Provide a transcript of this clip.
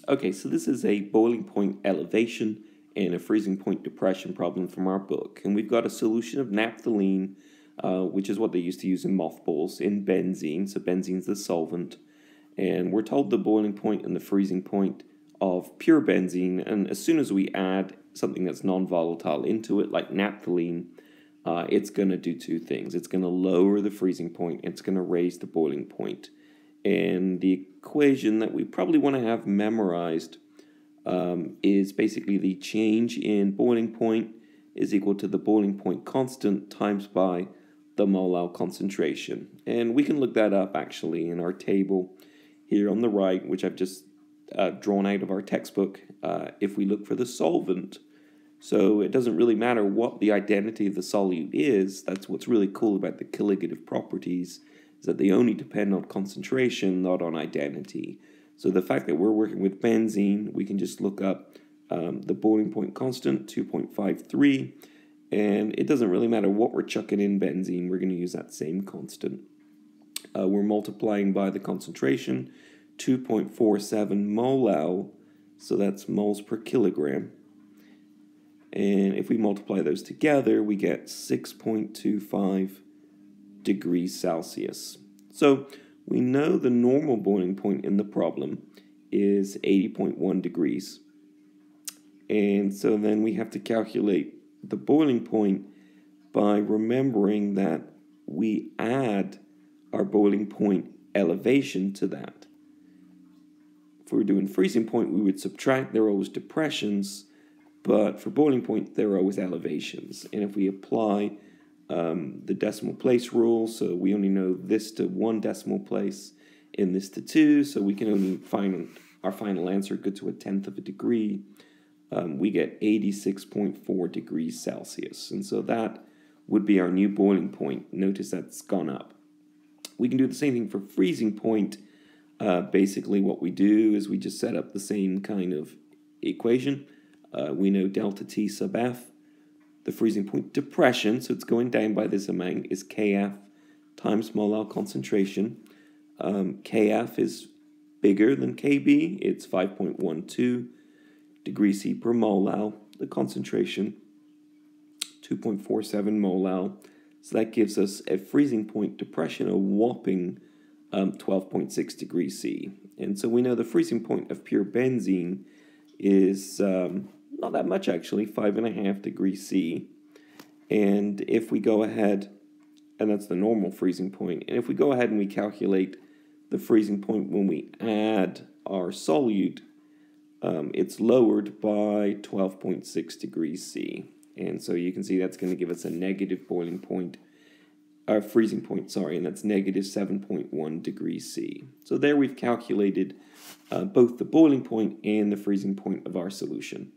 Okay, so this is a boiling point elevation and a freezing point depression problem from our book. And we've got a solution of naphthalene, which is what they used to use in mothballs, in benzene. So benzene's the solvent. And we're told the boiling point and the freezing point of pure benzene. And as soon as we add something that's non-volatile into it, like naphthalene, it's going to do two things. It's going to lower the freezing point. It's going to raise the boiling point. And the equation that we probably want to have memorized is basically the change in boiling point is equal to the boiling point constant times by the mole concentration. And we can look that up actually in our table here on the right, which I've just drawn out of our textbook, if we look for the solvent. So it doesn't really matter what the identity of the solute is. That's what's really cool about the colligative properties, is that they only depend on concentration, not on identity. So the fact that we're working with benzene, we can just look up the boiling point constant, 2.53, and it doesn't really matter what we're chucking in benzene, we're going to use that same constant. We're multiplying by the concentration, 2.47 mole, so that's moles per kilogram. And if we multiply those together, we get 6.25 degrees Celsius. So we know the normal boiling point in the problem is 80.1 degrees. And so then we have to calculate the boiling point by remembering that we add our boiling point elevation to that. If we were doing freezing point, we would subtract. There are always depressions, but for boiling point, there are always elevations. And if we apply the decimal place rule, so we only know this to 1 decimal place and this to 2, so we can only find our final answer good to 1/10 of a degree. We get 86.4 degrees Celsius. And so that would be our new boiling point. Notice that's gone up. We can do the same thing for freezing point. Basically what we do is we just set up the same kind of equation. We know delta T sub F, the freezing point depression, so it's going down by this amount, is Kf times mole concentration. Kf is bigger than Kb. It's 5.12 degrees C per mole. The concentration, 2.47 mole. So that gives us a freezing point depression, a whopping 12.6 degrees C. And so we know the freezing point of pure benzene is not that much actually, 5.5 degrees C. And if we go ahead, and that's the normal freezing point, and if we go ahead and we calculate the freezing point when we add our solute, it's lowered by 12.6 degrees C. And so you can see that's going to give us a negative boiling point, freezing point, and that's negative 7.1 degrees C. So there we've calculated both the boiling point and the freezing point of our solution.